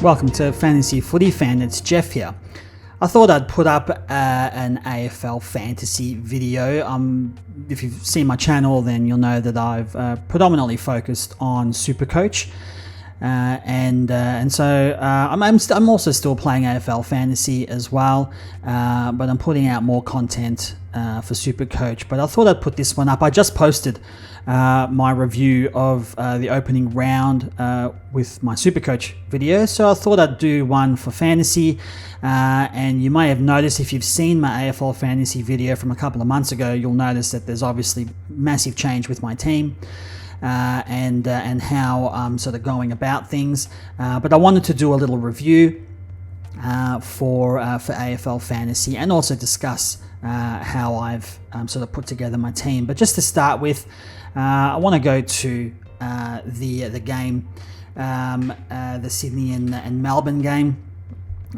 Welcome to Fantasy Footy Fan, it's Jeff here. I thought I'd put up an AFL Fantasy video. If you've seen my channel, then you'll know that I've predominantly focused on Supercoach. And so I'm also still playing AFL Fantasy as well, but I'm putting out more content for Supercoach. But I thought I'd put this one up. I just posted my review of the opening round with my Supercoach video, so I thought I'd do one for Fantasy. And you may have noticed, if you've seen my AFL Fantasy video from a couple of months ago, you'll notice that there's obviously massive change with my team. And how I'm sort of going about things, but I wanted to do a little review for AFL Fantasy and also discuss how I've sort of put together my team. But just to start with, I want to go to the game, the Sydney and Melbourne game.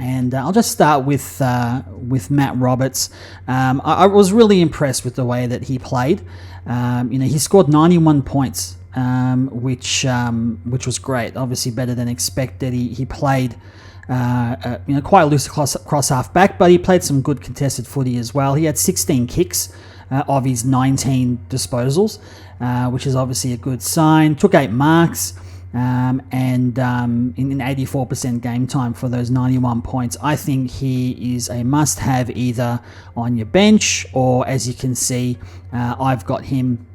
And I'll just start with Matt Roberts. I was really impressed with the way that he played. He scored 91 points, which was great. Obviously better than expected. He played quite loose cross half back, but he played some good contested footy as well. He had 16 kicks of his 19 disposals, which is obviously a good sign. Took 8 marks. And in 84% game time for those 91 points, I think he is a must-have either on your bench or, as you can see, I've got him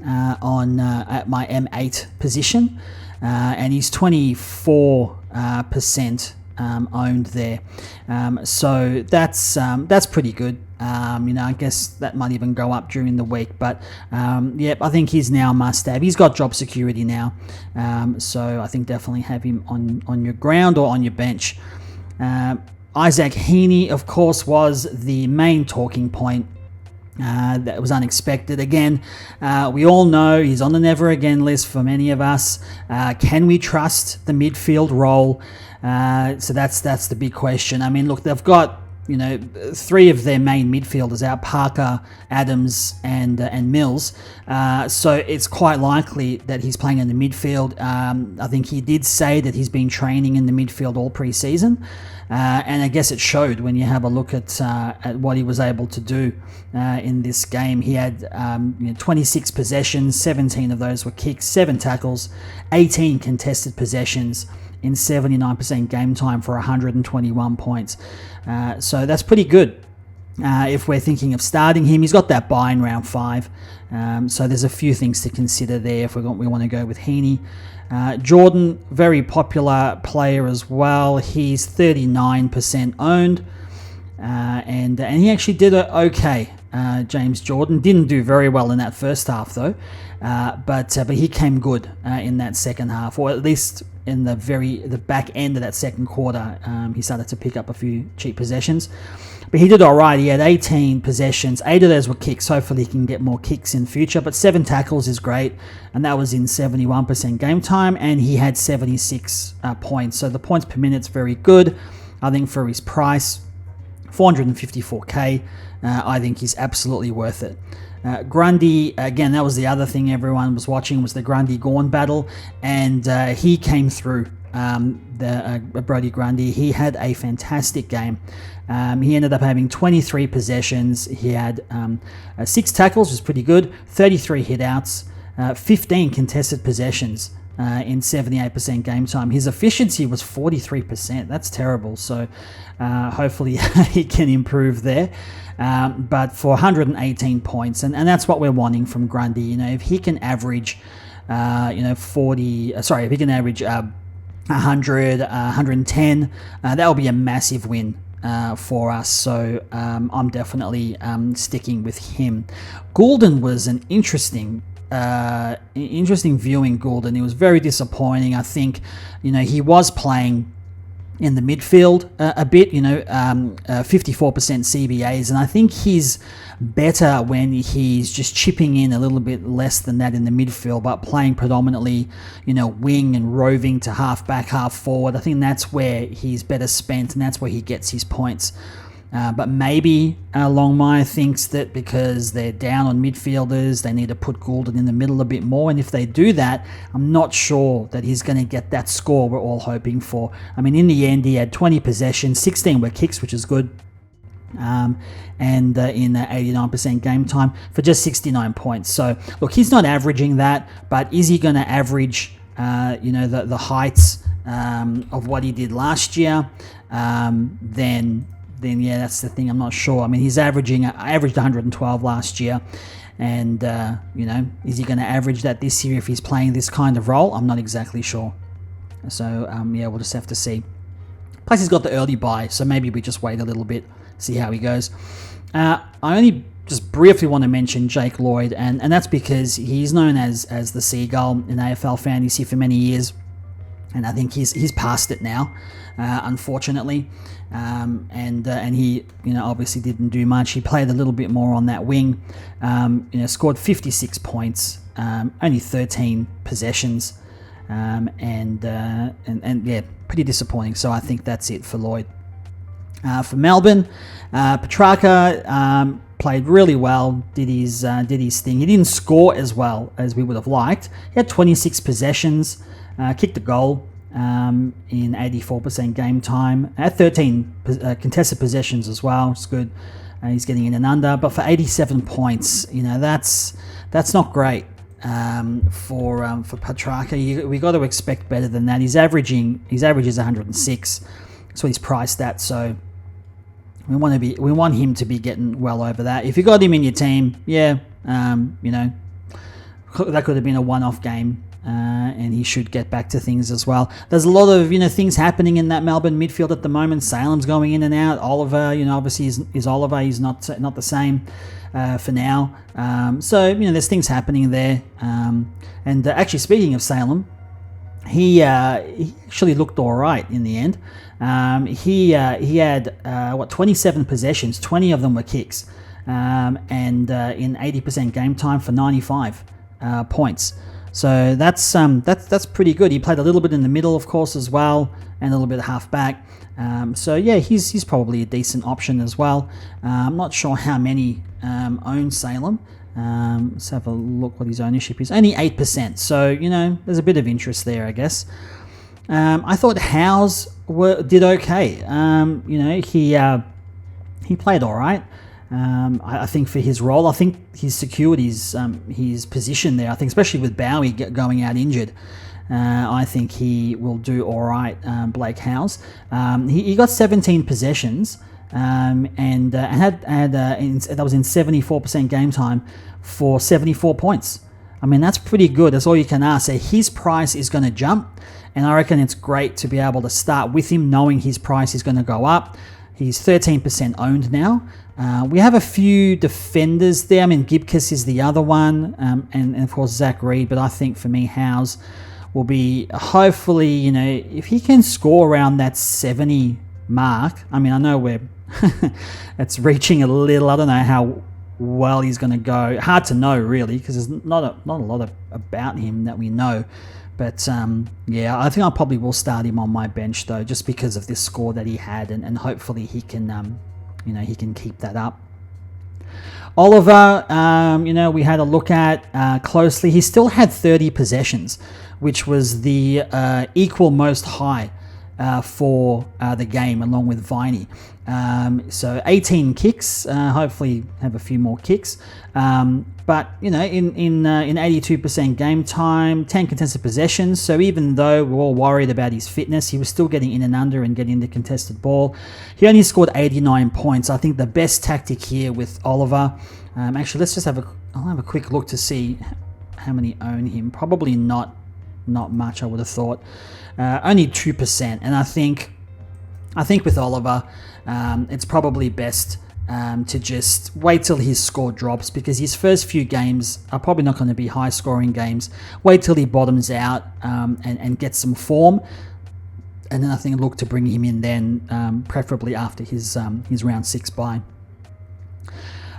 on at my M8 position, and he's 24% owned there. So that's pretty good. I guess that might even go up during the week, but I think he's now a must-have. He's got job security now, so I think definitely have him on your ground or on your bench. Isaac Heaney, of course, was the main talking point. That was unexpected. Again, we all know he's on the never again list for many of us. Can we trust the midfield role? So that's the big question. I mean, look, they've got 3 of their main midfielders out: Parker, Adams, and Mills. So it's quite likely that he's playing in the midfield. I think he did say that he's been training in the midfield all pre-season, and I guess it showed when you have a look at what he was able to do in this game. He had 26 possessions, 17 of those were kicks, 7 tackles, 18 contested possessions in 79% game time for 121 points. So that's pretty good if we're thinking of starting him. He's got that bye in round 5. So there's a few things to consider there if we want to go with Heaney. Jordan, very popular player as well. He's 39% owned. And he actually did okay. James Jordan didn't do very well in that first half though, but he came good in that second half, or at least in the back end of that second quarter. He started to pick up a few cheap possessions, but he did all right. He had 18 possessions, 8 of those were kicks. Hopefully he can get more kicks in future, but 7 tackles is great, and that was in 71% game time, and he had 76 points. So the points per minute's very good. I think for his price, 454k, I think he's absolutely worth it. Grundy, again, that was the other thing everyone was watching, was the Grundy-Gawn battle, and he came through. Brodie Grundy, he had a fantastic game. He ended up having 23 possessions. He had 6 tackles, which was pretty good, 33 hit-outs, 15 contested possessions in 78% game time. His efficiency was 43%. That's terrible. So hopefully he can improve there. But for 118 points, and that's what we're wanting from Grundy. If he can average, if he can average 100, 110, that will be a massive win for us. So I'm definitely sticking with him. Goulden was an interesting viewing. Goulden, he was very disappointing. I think he was playing in the midfield a bit, 54% CBAs, and I think he's better when he's just chipping in a little bit less than that in the midfield, but playing predominantly, wing and roving to half back, half forward. I think that's where he's better spent, and that's where he gets his points. But maybe Longmire thinks that because they're down on midfielders, they need to put Goulden in the middle a bit more. And if they do that, I'm not sure that he's going to get that score we're all hoping for. I mean, in the end, he had 20 possessions, 16 were kicks, which is good. And in 89% game time for just 69 points. So, look, he's not averaging that, but is he going to average, the heights of what he did last year? Then yeah, that's the thing. I'm not sure. I mean, he's averaged 112 last year, and is he going to average that this year if he's playing this kind of role? I'm not exactly sure. So we'll just have to see. Plus, he's got the early buy, so maybe we just wait a little bit, see how he goes. I only just briefly want to mention Jake Lloyd, and that's because he's known as the Seagull in AFL Fantasy for many years. And I think he's past it now, unfortunately. And he, obviously didn't do much. He played a little bit more on that wing. Scored 56 points, only 13 possessions, and pretty disappointing. So I think that's it for Lloyd. For Melbourne, Petrarca played really well. Did his thing. He didn't score as well as we would have liked. He had 26 possessions. Kicked a goal in 84% game time. At 13 contested possessions as well. It's good. He's getting in and under. But for 87 points, that's not great for Petrarca. We got to expect better than that. His average is 106. That's what he's priced at. So we want him to be getting well over that. If you got him in your team, that could have been a one-off game. And he should get back to things as well. There's a lot of things happening in that Melbourne midfield at the moment. Salem's going in and out. Oliver, obviously is Oliver. He's not the same for now. So there's things happening there. And actually, speaking of Salem, he actually looked all right in the end. He had 27 possessions. 20 of them were kicks, and in 80% game time for 95 points. So that's pretty good. He played a little bit in the middle, of course, as well, and a little bit of half back. He's probably a decent option as well. I'm not sure how many own Salem. Let's have a look what his ownership is. Only 8%. So there's a bit of interest there, I guess. I thought Howes did okay. He played all right. I think for his role, I think he's secured his position there. I think especially with Bowie going out injured, I think he will do all right. Blake Howes, he got 17 possessions and had that was in 74% game time for 74 points. I mean, that's pretty good. That's all you can ask. So his price is going to jump, and I reckon it's great to be able to start with him, knowing his price is going to go up. He's 13% owned now. We have a few defenders there. I mean, Gibcus is the other one, and of course Zach Reed. But I think for me, Howes will be hopefully, if he can score around that 70 mark. I mean, I know it's reaching a little. I don't know how well he's going to go. Hard to know really, because there's not a lot about him that we know. But I think I probably will start him on my bench though, just because of this score that he had, and hopefully he can, he can keep that up. Oliver, we had a look at closely. He still had 30 possessions, which was the equal most high for the game, along with Viney. So 18 kicks. Hopefully have a few more kicks. But in 82% game time, 10 contested possessions. So even though we're all worried about his fitness, he was still getting in and under and getting the contested ball. He only scored 89 points. I think the best tactic here with Oliver. Actually, let's just I'll have a quick look to see how many own him. Probably not much, I would have thought. Only 2%. And I think with Oliver, it's probably best to just wait till his score drops, because his first few games are probably not going to be high scoring games. Wait till he bottoms out and gets some form, and then I think look to bring him in then, preferably after his round 6 bye.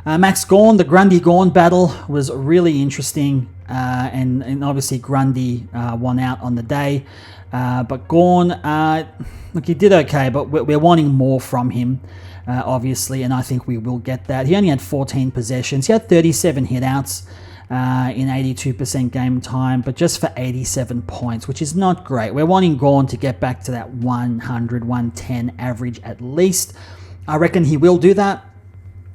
Max Gawn, the Grundy-Gawn battle was really interesting, and obviously Grundy won out on the day. But Gawn, look, he did okay, but we're wanting more from him, obviously, and I think we will get that. He only had 14 possessions. He had 37 hitouts in 82% game time, but just for 87 points, which is not great. We're wanting Gawn to get back to that 100, 110 average at least. I reckon he will do that.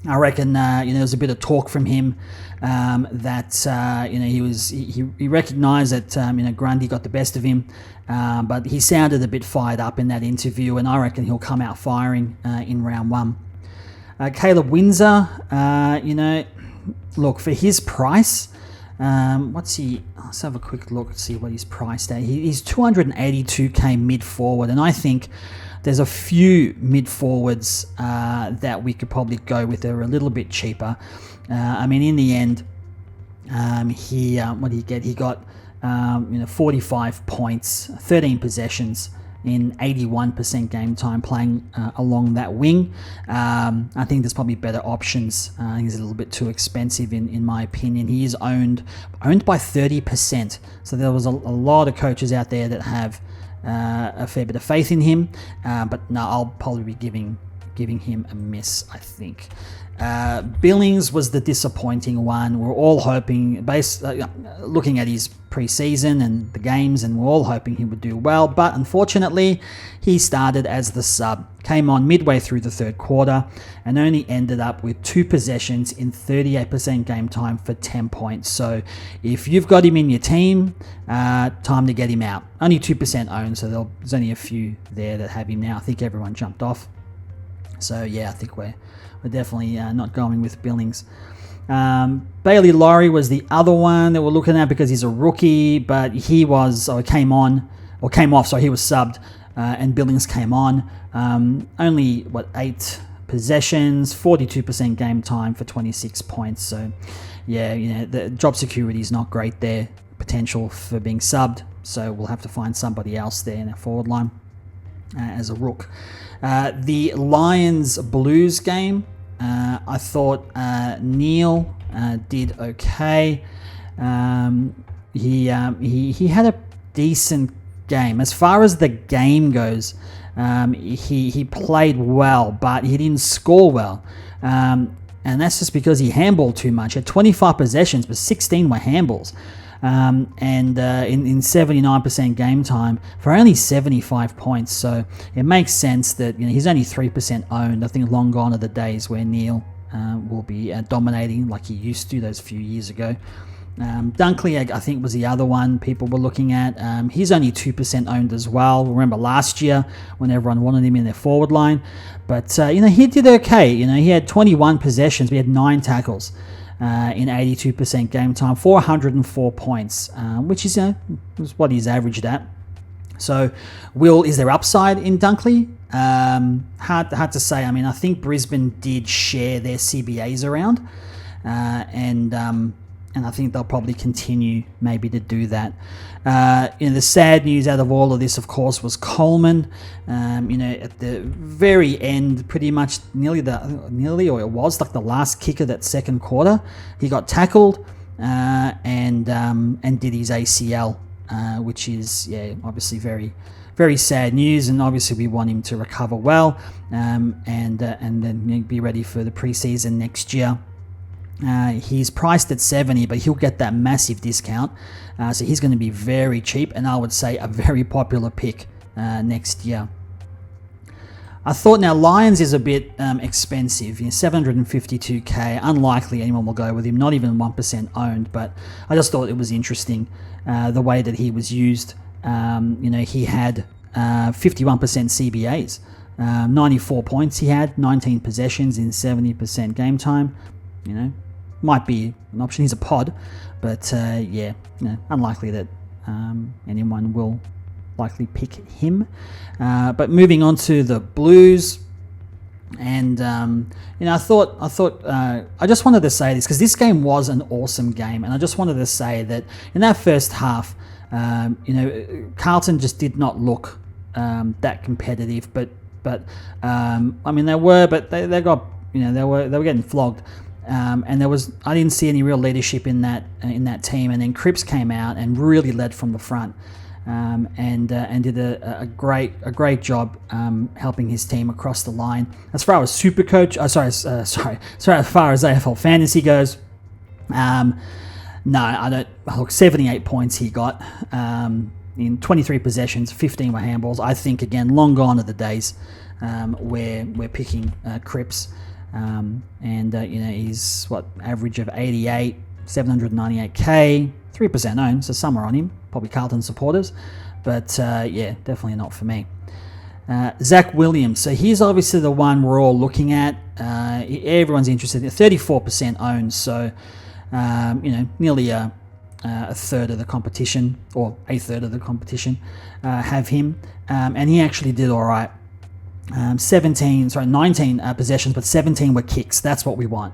I reckon there's a bit of talk from him that he recognised that Grundy got the best of him, but he sounded a bit fired up in that interview, and I reckon he'll come out firing in round one. Caleb Windsor, look, for his price, what's he? Let's have a quick look and see what he's priced at. He's 282k mid forward, and I think there's a few mid forwards that we could probably go with that are a little bit cheaper. In the end, what did he get? He got 45 points, 13 possessions in 81% game time playing along that wing. I think there's probably better options. I think he's a little bit too expensive in my opinion. He is owned by 30%. So there was a lot of coaches out there that have a fair bit of faith in him. But no, I'll probably be giving him a miss, I think. Billings was the disappointing one. We're all hoping, looking at his preseason and the games, and we're all hoping he would do well, but unfortunately he started as the sub, came on midway through the third quarter, and only ended up with 2 possessions in 38% game time for 10 points. So if you've got him in your team, time to get him out. Only 2% owned, so there's only a few there that have him now. I think everyone jumped off. So yeah, I think we're definitely not going with Billings. Bailey Laurie was the other one that we're looking at because he's a rookie, but he was came off. So he was subbed, and Billings came on. Only 8 possessions, 42% game time for 26 points. So yeah, the job security is not great there. Potential for being subbed. So we'll have to find somebody else there in our forward line as a rook. The Lions Blues game. I thought Neil did okay. He had a decent game. As far as the game goes, he played well, but he didn't score well. And that's just because he handballed too much. He had 25 possessions, but 16 were handballs. In 79% game time for only 75 points. So it makes sense that he's only 3% owned. I think long gone are the days where Neil will be dominating like he used to those few years ago. Dunkley, I think, was the other one people were looking at. He's only 2% owned as well. Remember last year when everyone wanted him in their forward line. But, he did okay. He had 21 possessions. We had 9 tackles. In 82% game time, 404 points, which is what he's averaged at. So, is there upside in Dunkley? Hard to say. I think Brisbane did share their CBAs around, and I think they'll probably continue maybe to do that. The sad news out of all of this, of course, was Coleman. At the very end, pretty much nearly, or it was like the last kick of that second quarter, he got tackled and did his ACL, which is obviously very, very sad news. And obviously we want him to recover well, and then be ready for the preseason next year. He's priced at 70, but he'll get that massive discount. So he's going to be very cheap, and I would say a very popular pick next year. I thought now Lions is a bit expensive, 752k. Unlikely anyone will go with him, not even 1% owned, but I just thought it was interesting the way that he was used. He had 51% CBAs, 94 points he had, 19 possessions in 70% game time. Might be an option. He's a pod, but unlikely that anyone will likely pick him. But moving on to the Blues, and I just wanted to say this because this game was an awesome game, and I just wanted to say that in that first half, Carlton just did not look that competitive, but they were, but they got they were getting flogged. and I didn't see any real leadership in that team. And then Cripps came out and really led from the front, and did a great job helping his team across the line. As far as Supercoach, as far as AFL Fantasy goes, no, I don't. Look, 78 points he got in 23 possessions, 15 were handballs. I think again, long gone are the days where we're picking Cripps, he's average of 88, 798k, 3% owned, so some are on him, probably Carlton supporters, but definitely not for me. Zach Williams, so he's obviously the one we're all looking at. Everyone's interested in 34% owned, so nearly a third of the competition, or a third of the competition, have him, and he actually did all right. 19 possessions, but 17 were kicks. That's what we want.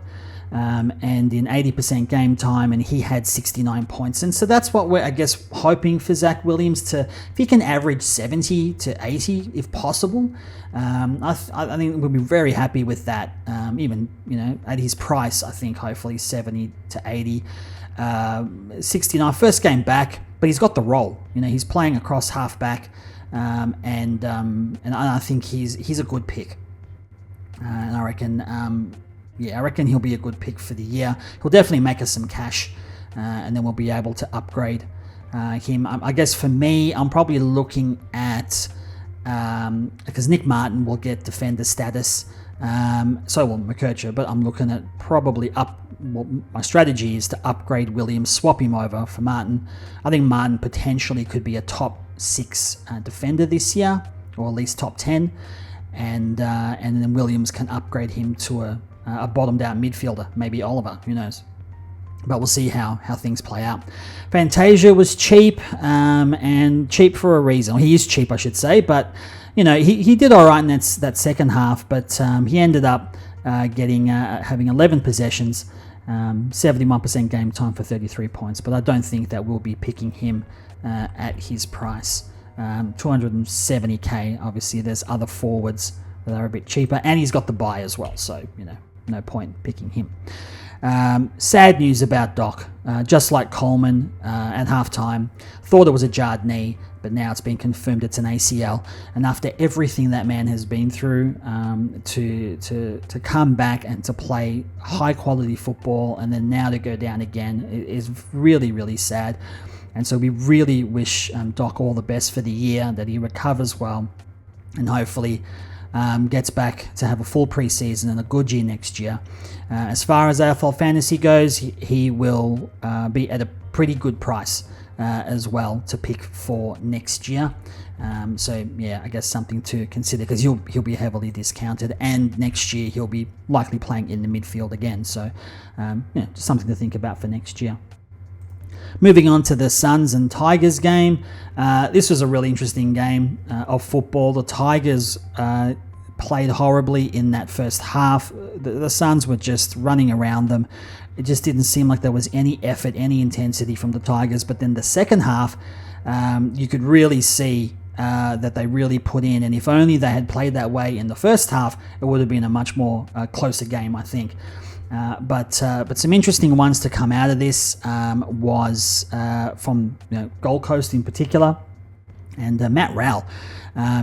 And in 80% game time, and he had 69 points. And so that's what we're, I guess, hoping for Zach Williams to, if he can average 70 to 80, if possible. I think we'll be very happy with that. Even, at his price, I think hopefully 70 to 80. 69, first game back, but he's got the role. He's playing across halfback. And I think he's a good pick, and I reckon he'll be a good pick for the year. He'll definitely make us some cash, and then we'll be able to upgrade him. I guess for me, I'm probably looking at because Nick Martin will get defender status, so will McKercher, but I'm looking at probably my strategy is to upgrade Williams, swap him over for Martin. I think Martin potentially could be a top 6 defender this year, or at least top 10, and then Williams can upgrade him to a bottomed out midfielder, maybe Oliver, who knows. But we'll see how things play out. Fantasia was cheap, and cheap for a reason. He is cheap, I should say, but he did all right in that second half, but he ended up having 11 possessions, 71% game time for 33 points, but I don't think that we'll be picking him at his price. 270k, obviously there's other forwards that are a bit cheaper, and he's got the buy as well, so no point picking him. Sad news about Doc. Just like Coleman at halftime, thought it was a jarred knee, but now it's been confirmed it's an ACL. And after everything that man has been through, to come back and to play high quality football, and then now to go down again, is really, really sad. And so we really wish Doc all the best for the year, that he recovers well, and hopefully gets back to have a full preseason and a good year next year. As far as AFL Fantasy goes, he will be at a pretty good price as well to pick for next year. I guess something to consider, because he'll be heavily discounted, and next year he'll be likely playing in the midfield again. So just something to think about for next year. Moving on to the Suns and Tigers game. This was a really interesting game of football. The Tigers played horribly in that first half. The Suns were just running around them. It just didn't seem like there was any effort, any intensity from the Tigers. But then the second half, you could really see that they really put in. And if only they had played that way in the first half, it would have been a much more closer game, I think. But some interesting ones to come out of this was from Gold Coast in particular, and Matt Rowell.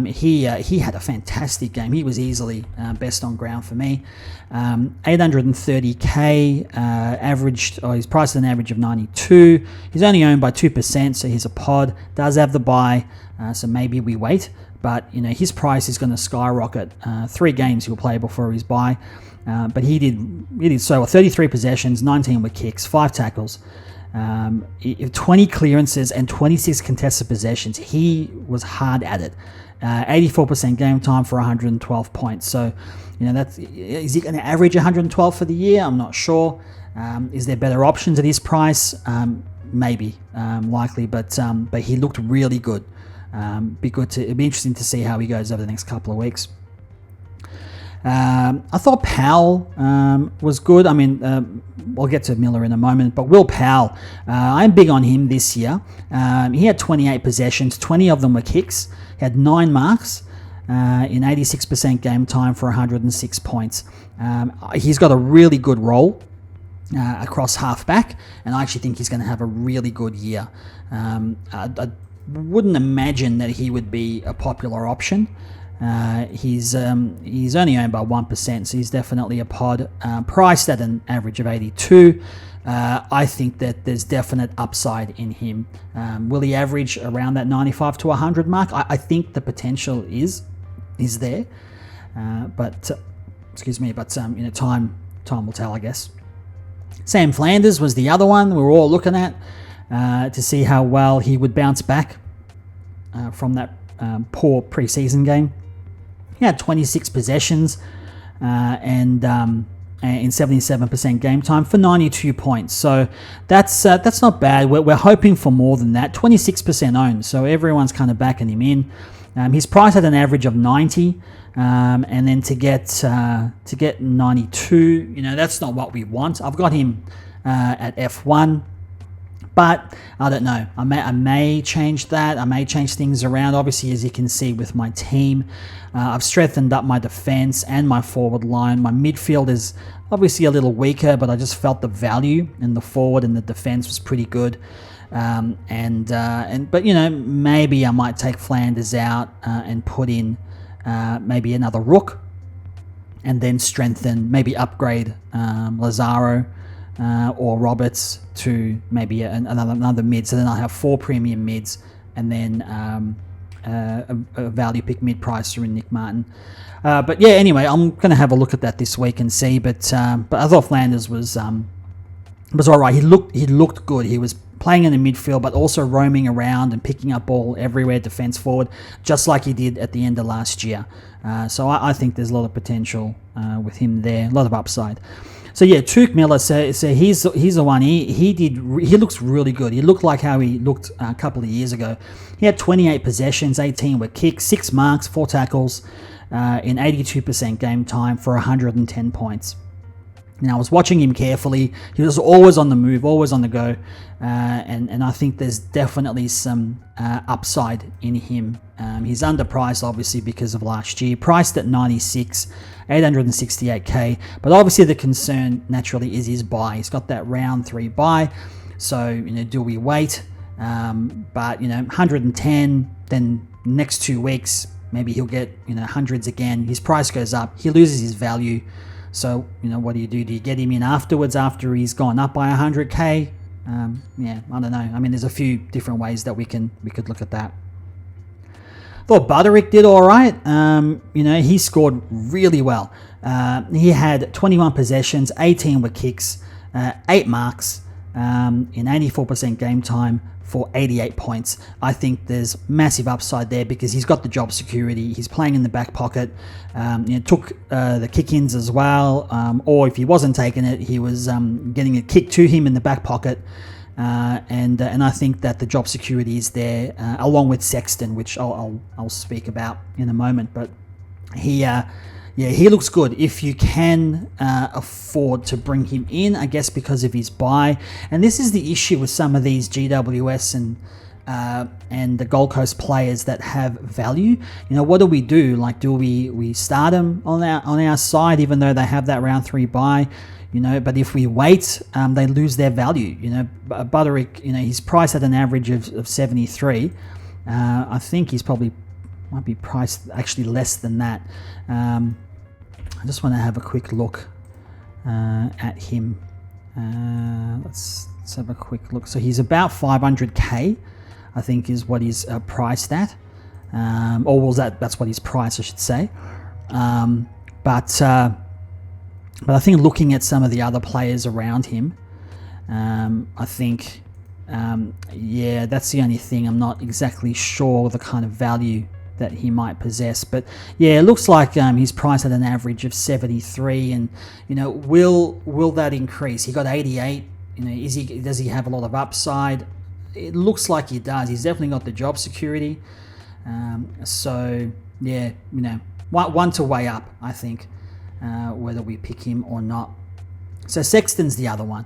He had a fantastic game. He was easily best on ground for me. 830k averaged, or he's priced at an average of 92. He's only owned by 2%, so he's a pod. Does have the buy, so maybe we wait. But his price is going to skyrocket. 3 games he'll play before his buy. But he did so. 33 possessions, 19 were kicks, 5 tackles, 20 clearances, and 26 contested possessions. He was hard at it. 84% game time for 112 points. So, is he going to average 112 for the year? I'm not sure. Is there better options at his price? Maybe, likely, but he looked really good. It'd be interesting to see how he goes over the next couple of weeks. I thought Powell was good. I mean, we'll get to Miller in a moment, but Will Powell, I'm big on him this year. He had 28 possessions, 20 of them were kicks. He had 9 marks in 86% game time for 106 points. He's got a really good role across halfback, and I actually think he's going to have a really good year. I wouldn't imagine that he would be a popular option. He's only owned by 1%, so he's definitely a pod. Priced at an average of 82. I think that there's definite upside in him. Will he average around that 95 to 100 mark? I think the potential is there, but time will tell, I guess. Sam Flanders was the other one we were all looking at to see how well he would bounce back from that poor preseason game. He had 26 possessions and in 77% game time for 92 points. So that's not bad. We're hoping for more than that. 26% owned, so everyone's kind of backing him in. He's priced at an average of 90, and then to get 92, that's not what we want. I've got him at F1. But I don't know. I may change that. I may change things around. Obviously, as you can see with my team, I've strengthened up my defense and my forward line. My midfield is obviously a little weaker, but I just felt the value in the forward and the defense was pretty good. But maybe I might take Flanders out and put in maybe another rook, and then strengthen, maybe upgrade Lazaro. Or Roberts to maybe another mid. So then I'll have 4 premium mids, and then a value pick mid pricer in Nick Martin. But yeah, anyway, I'm going to have a look at that this week and see. But I thought Flanders was all right. He looked good. He was playing in the midfield, but also roaming around and picking up ball everywhere, defense forward, just like he did at the end of last year. So I think there's a lot of potential with him there, a lot of upside. So yeah, Tuke Miller. So he's the one. He looks really good. He looked like how he looked a couple of years ago. He had 28 possessions, 18 were kicks, 6 marks, 4 tackles, in 82% game time for 110 points. Now, I was watching him carefully. He was always on the move, always on the go, and I think there's definitely some upside in him. He's underpriced, obviously, because of last year. Priced at 96, 868k. But obviously, the concern naturally is his buy. He's got that round 3 buy. So, do we wait? But 110. Then next 2 weeks, maybe he'll get hundreds again. His price goes up. He loses his value. So, what do? Do you get him in afterwards after he's gone up by 100k? Yeah, I don't know. I mean, there's a few different ways that we could look at that. Thought Butterick did all right. He scored really well. He had 21 possessions, 18 were kicks, 8 marks in 84% game time for 88 points. I think there's massive upside there because he's got the job security. He's playing in the back pocket. Took the kick-ins as well, or if he wasn't taking it, he was getting a kick to him in the back pocket. And I think that the job security is there, along with Sexton, which I'll speak about in a moment. But he looks good if you can afford to bring him in, I guess, because of his buy. And this is the issue with some of these GWS and the Gold Coast players that have value. What do we do? Like, do we start them on our side, even though they have that round 3 buy? But if we wait, they lose their value. Butterick, he's priced at an average of 73. I think he's probably might be priced actually less than that. I just want to have a quick look at him. Let's have a quick look. So he's about 500k, I think, is what he's priced at. That's what he's priced, I should say. But I think looking at some of the other players around him, I think, that's the only thing. I'm not exactly sure the kind of value that he might possess. But yeah, it looks like he's priced at an average of 73, and will that increase? He got 88. Does he have a lot of upside? It looks like he does. He's definitely got the job security. So yeah, one to weigh up, I think, whether we pick him or not. So Sexton's the other one.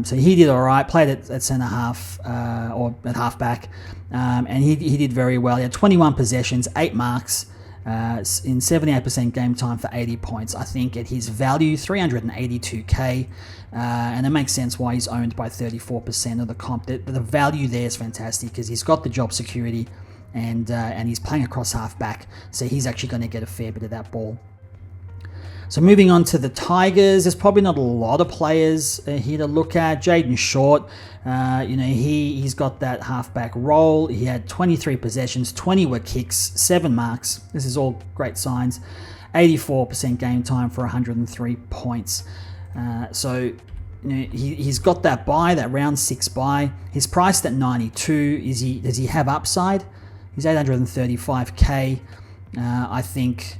So he did all right, played at centre half or at half back, and he did very well. He had 21 possessions, 8 marks in 78% game time for 80 points. I think at his value, 382k, and it makes sense why he's owned by 34% of the comp. The value there is fantastic because he's got the job security, and he's playing across half back, so he's actually going to get a fair bit of that ball. So moving on to the Tigers, there's probably not a lot of players here to look at. Jaden Short, he's got that halfback role. He had 23 possessions, 20 were kicks, 7 marks. This is all great signs. 84% game time for 103 points. He's got that buy, that round 6 buy. He's priced at 92. Does he have upside? He's 835k. I think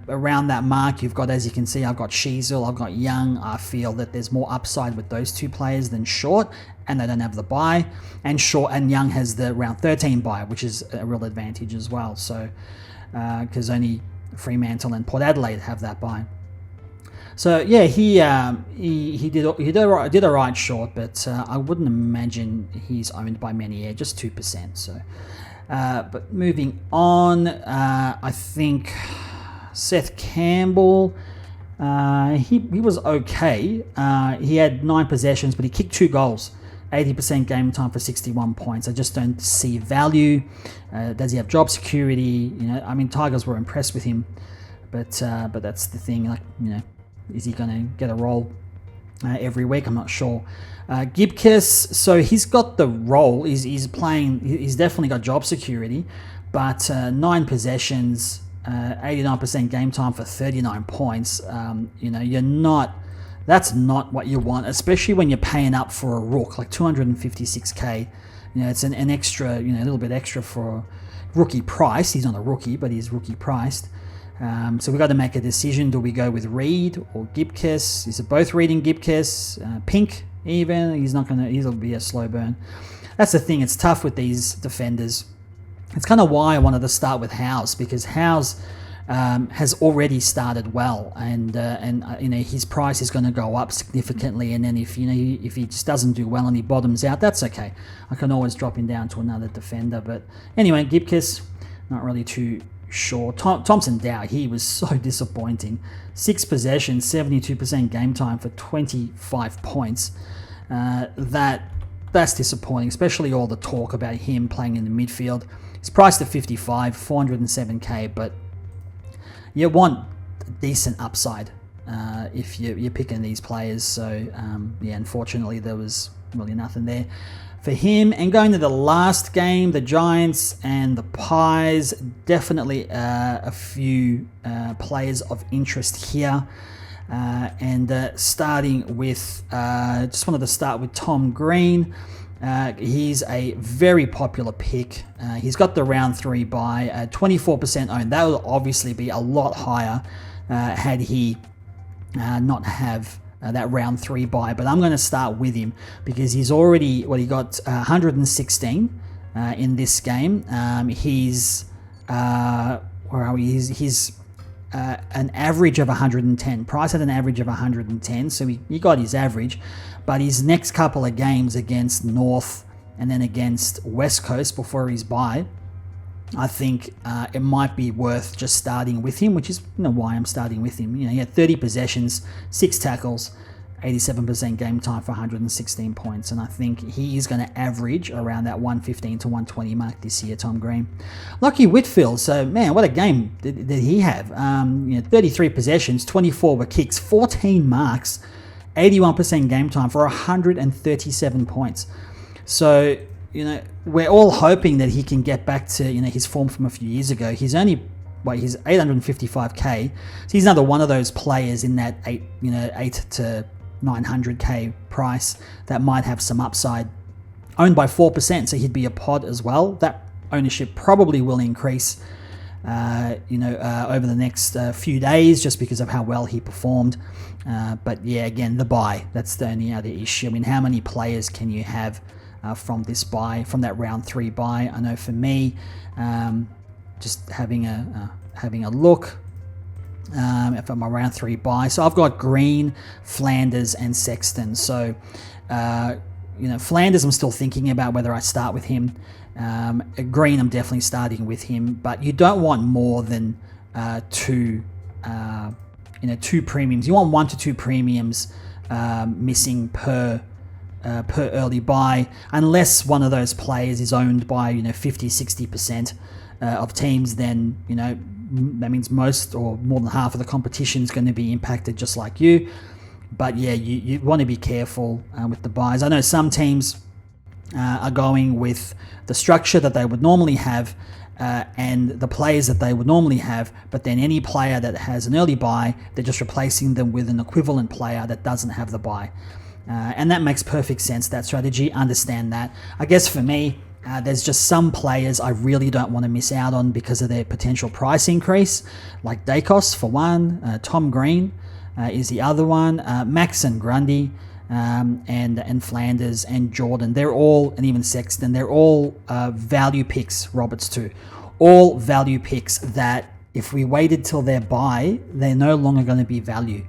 around that mark, you've got, as you can see, I've got Sheasel, I've got Young. I feel that there's more upside with those two players than Short, and they don't have the buy. And Young has the round 13 buy, which is a real advantage as well. So, because only Fremantle and Port Adelaide have that buy. So yeah, he did a right Short, but I wouldn't imagine he's owned by many. Yeah, just 2%. So, but moving on, I think Seth Campbell, he was okay. He had 9 possessions, but he kicked 2 goals. 80% game time for 61 points. I just don't see value. Does he have job security? Tigers were impressed with him, but that's the thing. Is he going to get a role every week? I'm not sure. Gibkiss, so he's got the role. He's playing. He's definitely got job security, but 9 possessions, 89% game time for 39 points. That's not what you want, especially when you're paying up for a rook like 256k. It's an extra, a little bit extra for rookie price. He's not a rookie, but he's rookie priced. So we've got to make a decision. Do we go with Reed or Gibkiss? Is it both Reed and Gibkiss? Pink even? He'll be a slow burn. That's the thing. It's tough with these defenders. It's kind of why I wanted to start with Howes, because Howes has already started well, and his price is going to go up significantly. And then if he just doesn't do well and he bottoms out, that's okay. I can always drop him down to another defender. But anyway, Gibkiss, not really too sure. Thompson Dow, he was so disappointing. 6 possessions, 72% game time for 25 points. That's disappointing, especially all the talk about him playing in the midfield. He's priced at 55, 407k, but you want decent upside if you're picking these players. So, unfortunately, there was really nothing there for him. And going to the last game, the Giants and the Pies, definitely a few players of interest here. Starting with, just wanted to start with Tom Green. He's a very popular pick. He's got the round 3 buy, 24% owned. That will obviously be a lot higher had he not have that round 3 buy. But I'm going to start with him because he's already, he got 116 in this game. He's an average of 110, price at an average of 110, so he got his average, but his next couple of games against North and then against West Coast before his bye, I think it might be worth just starting with him, which is why I'm starting with him. He had 30 possessions, 6 tackles, 87% game time for 116 points, and I think he is going to average around that 115 to 120 mark this year, Tom Green. Lachie Whitfield, so man, what a game did he have. 33 possessions, 24 were kicks, 14 marks, 81% game time for 137 points. So, we're all hoping that he can get back to, his form from a few years ago. He's 855k. So he's another one of those players in that 8 to 900k price that might have some upside. Owned by 4%, so he'd be a pod as well. That ownership probably will increase, over the next few days, just because of how well he performed. But yeah, again, the buy, that's the only other issue. How many players can you have from this buy, from that round 3 buy? I know for me, just having a look, if I'm around 3 buy. So I've got Green, Flanders, and Sexton. So Flanders, I'm still thinking about whether I start with him. Green, I'm definitely starting with him, but you don't want more than two premiums. You want 1 to 2 premiums missing per early buy, unless one of those players is owned by 50-60% of teams. Then that means most or more than half of the competition is going to be impacted, just like you. But yeah, you want to be careful with the buys. I know some teams are going with the structure that they would normally have and the players that they would normally have, but then any player that has an early buy, they're just replacing them with an equivalent player that doesn't have the buy. And that makes perfect sense, that strategy. Understand that. I guess for me, there's just some players I really don't want to miss out on because of their potential price increase, like Dacos for one, Tom Green is the other one, Max and Grundy, and Flanders and Jordan. They're all, and even Sexton, they're all value picks, Roberts too. All value picks that if we waited till their buy, they're no longer going to be value.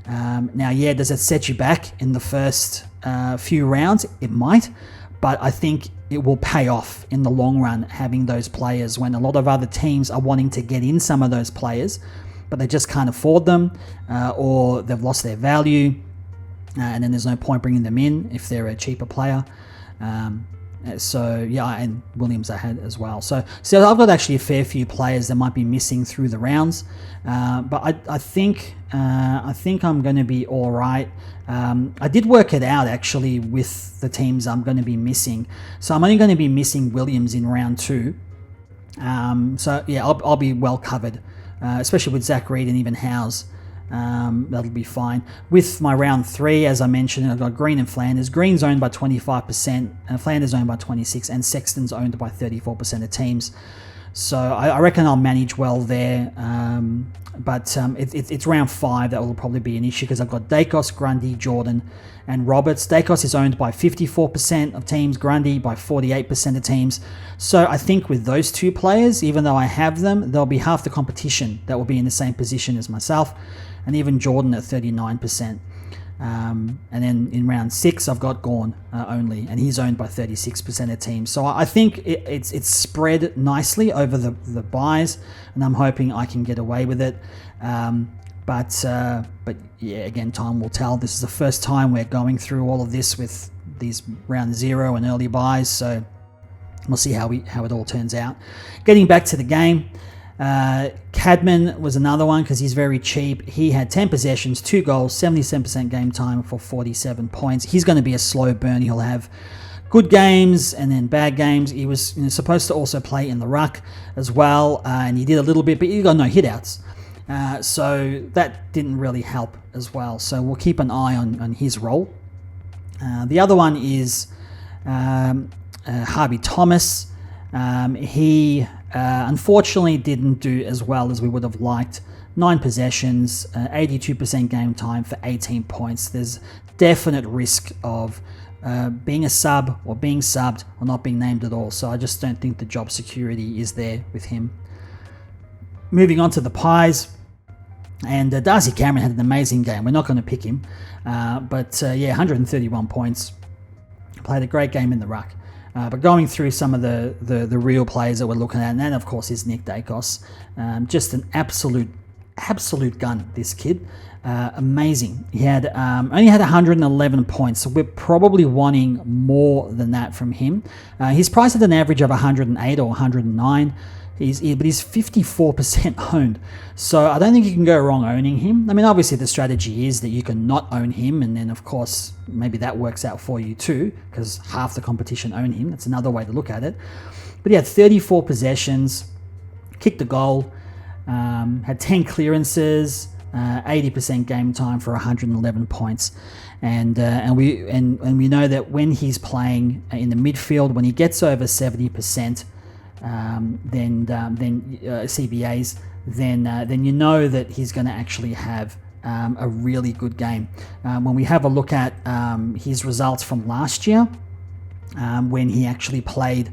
Now, yeah, does it set you back in the first few rounds? It might, but I think it will pay off in the long run having those players when a lot of other teams are wanting to get in some of those players, but they just can't afford them or they've lost their value. And then there's no point bringing them in if they're a cheaper player. So yeah, and Williams I had as well. So I've got actually a fair few players that might be missing through the rounds, but I think I'm going to be all right. I did work it out actually with the teams I'm going to be missing. So I'm only going to be missing Williams in round 2. So yeah, I'll be well covered, especially with Zach Reed and even Howes. That'll be fine. With my round 3, as I mentioned, I've got Green and Flanders. Green's owned by 25%, Flanders owned by 26%, and Sexton's owned by 34% of teams. So I reckon I'll manage well there. But it's round 5 that will probably be an issue because I've got Dacos, Grundy, Jordan, and Roberts. Dacos is owned by 54% of teams, Grundy by 48% of teams. So I think with those two players, even though I have them, there'll be half the competition that will be in the same position as myself, and even Jordan at 39%. And then in round 6, I've got Gawn only, and he's owned by 36% of teams. So I think it's spread nicely over the buys, and I'm hoping I can get away with it. But yeah, again, time will tell. This is the first time we're going through all of this with these round 0 and early buys, so we'll see how it all turns out. Getting back to the game. Cadman was another one because he's very cheap. He had 10 possessions, 2 goals, 77% game time for 47 points. He's going to be a slow burn. He'll have good games and then bad games. He was supposed to also play in the ruck as well, and he did a little bit, but he got no hitouts. So that didn't really help as well. So we'll keep an eye on his role. The other one is Harvey Thomas. He unfortunately didn't do as well as we would have liked. 9 possessions, 82% game time for 18 points. There's definite risk of being a sub or being subbed or not being named at all. So I just don't think the job security is there with him. Moving on to the pies. And Darcy Cameron had an amazing game. We're not going to pick him. But 131 points. Played a great game in the ruck. But going through some of the real players that we're looking at, and then of course is Nick Dacos. Just an absolute gun, this kid. Amazing. He had only had 111 points, so we're probably wanting more than that from him. He's priced at an average of 108 or 109. But he's 54% owned. So I don't think you can go wrong owning him. I mean, obviously the strategy is that you can not own him, and then of course maybe that works out for you too, because half the competition own him. That's another way to look at it. But he had 34 possessions, kicked a goal, had 10 clearances, 80% game time for 111 points. And we know that when he's playing in the midfield, when he gets over 70%, then CBAs, then you know that he's going to actually have a really good game. When we have a look at his results from last year, when he actually played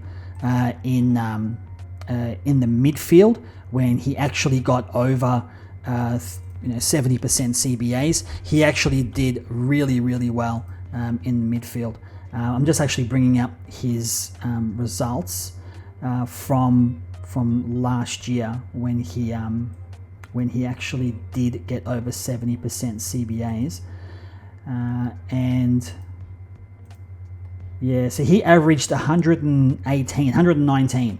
in the midfield, when he actually got over 70% CBAs, he actually did really, really well in the midfield. I'm just actually bringing up his results from last year when he actually did get over 70% CBAs, and yeah, so he averaged 119.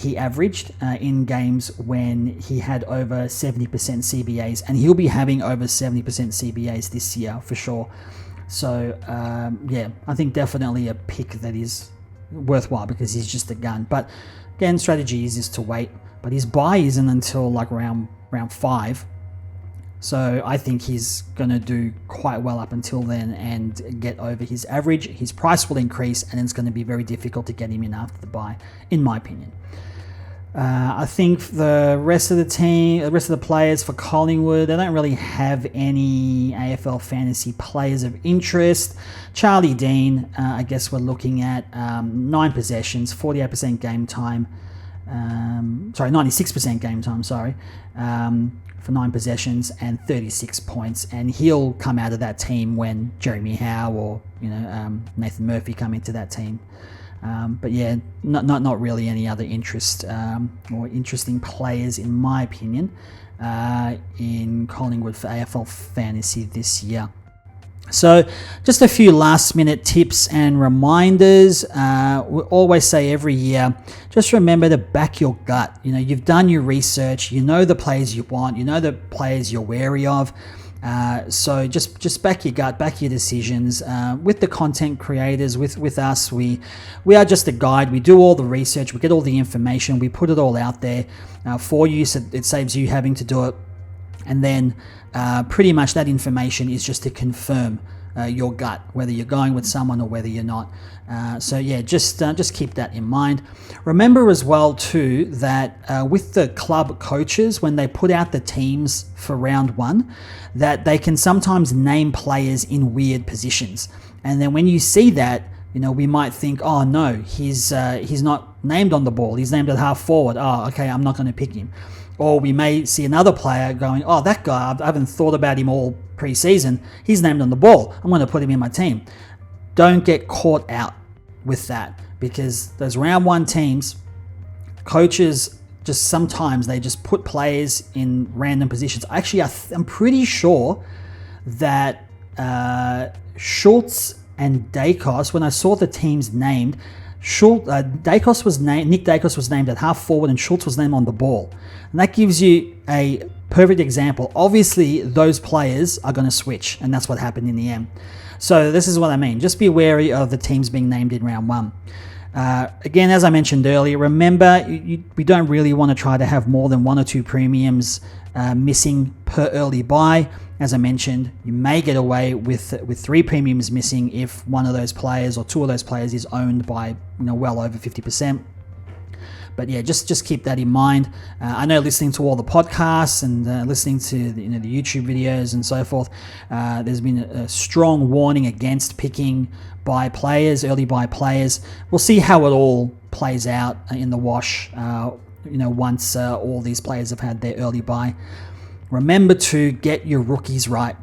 He averaged in games when he had over 70% CBAs, and he'll be having over 70% CBAs this year for sure. So yeah, I think definitely a pick that is worthwhile because he's just a gun. But again, strategy is to wait. But his buy isn't until like round 5. So I think he's going to do quite well up until then and get over his average. His price will increase, and it's going to be very difficult to get him in after the buy, in my opinion. I think the rest of the team, the rest of the players for Collingwood, they don't really have any AFL Fantasy players of interest. Charlie Dean, I guess we're looking at 9 possessions, 48% game time. 96% game time, for 9 possessions and 36 points, and he'll come out of that team when Jeremy Howe or Nathan Murphy come into that team. But yeah, not really any other interest or interesting players in my opinion in Collingwood for AFL Fantasy this year. So just a few last minute tips and reminders. We always say every year, just remember to back your gut. You've done your research, you know the players you want, you know the players you're wary of. So just back your gut, back your decisions. With the content creators, with us, we are just a guide. We do all the research, we get all the information, we put it all out there for you, so it saves you having to do it. And then pretty much that information is just to confirm your gut, whether you're going with someone or whether you're not. So yeah, just keep that in mind. Remember as well too that with the club coaches, when they put out the teams for round 1, that they can sometimes name players in weird positions. And then when you see that, we might think, oh no, he's not named on the ball. He's named at half forward. Oh, okay, I'm not going to pick him. Or we may see another player going, oh, that guy, I haven't thought about him all pre-season. He's named on the ball. I'm going to put him in my team. Don't get caught out with that, because those round 1 teams, coaches just sometimes they just put players in random positions. Actually, I'm pretty sure that Schultz and Dacos, when I saw the teams named, Nick Dacos was named at half forward and Schultz was named on the ball. And that gives you a perfect example. Obviously, those players are going to switch, and that's what happened in the end. So this is what I mean. Just be wary of the teams being named in round 1. Again, as I mentioned earlier, remember, we don't really want to try to have more than 1 or 2 premiums missing per early buy. As I mentioned, you may get away with 3 premiums missing if one of those players or 2 of those players is owned by well over 50%. But yeah, just keep that in mind. I know listening to all the podcasts and listening to the YouTube videos and so forth, there's been a strong warning against picking early buy players. We'll see how it all plays out in the wash. Once all these players have had their early buy. Remember to get your rookies right.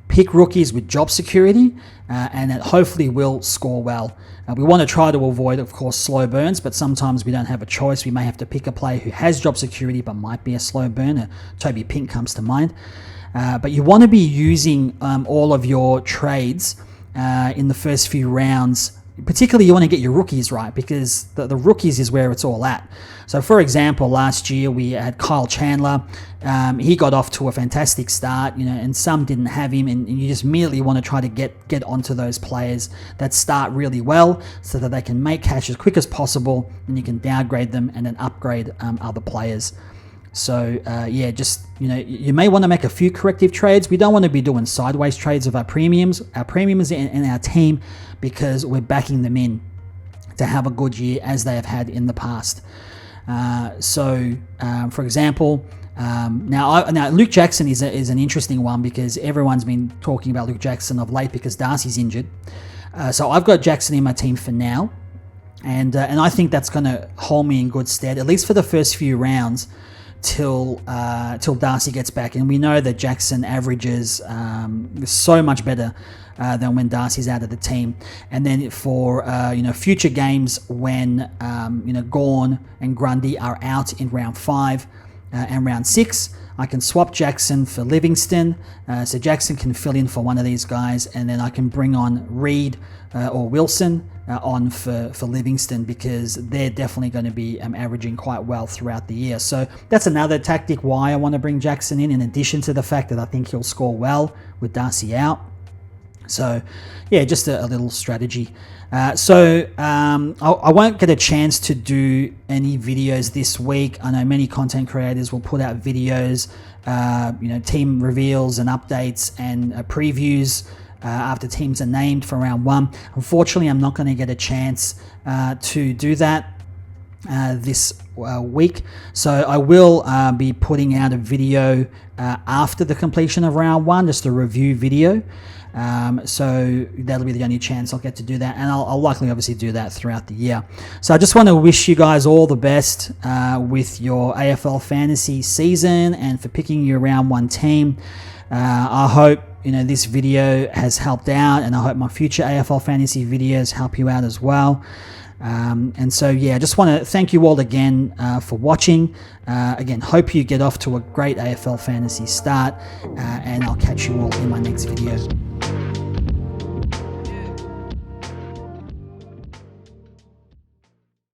Pick rookies with job security, and that hopefully will score well. We want to try to avoid, of course, slow burns, but sometimes we don't have a choice. We may have to pick a player who has job security but might be a slow burn. Toby Pink comes to mind. But you want to be using all of your trades in the first few rounds. Particularly, you want to get your rookies right, because the rookies is where it's all at. So, for example, last year we had Kyle Chandler. He got off to a fantastic start, and some didn't have him, and you just immediately want to try to get onto those players that start really well, so that they can make cash as quick as possible, and you can downgrade them and then upgrade other players. So you may want to make a few corrective trades. We don't want to be doing sideways trades of our premiums. Our premiums in our team, because we're backing them in to have a good year as they have had in the past. For example, now Luke Jackson is an interesting one, because everyone's been talking about Luke Jackson of late because Darcy's injured. So I've got Jackson in my team for now, and I think that's going to hold me in good stead, at least for the first few rounds, till Darcy gets back, and we know that Jackson averages so much better than when Darcy's out of the team. And then for future games when Gawn and Grundy are out in round 5 and round 6, I can swap Jackson for Livingston, so Jackson can fill in for one of these guys, and then I can bring on Reed or Wilson on for Livingston, because they're definitely going to be averaging quite well throughout the year. So that's another tactic why I want to bring Jackson in addition to the fact that I think he'll score well with Darcy out. So yeah, just a little strategy. I won't get a chance to do any videos this week. I know many content creators will put out videos, team reveals and updates and previews after teams are named for round 1. Unfortunately, I'm not going to get a chance to do that this week, so I will be putting out a video after the completion of round 1, just a review video. So that'll be the only chance I'll get to do that, and I'll likely obviously do that throughout the year. So I just want to wish you guys all the best with your AFL Fantasy season and for picking your round 1 team. I hope this video has helped out, and I hope my future AFL Fantasy videos help you out as well. And so yeah, I just want to thank you all again for watching. Again, hope you get off to a great AFL Fantasy start, and I'll catch you all in my next video.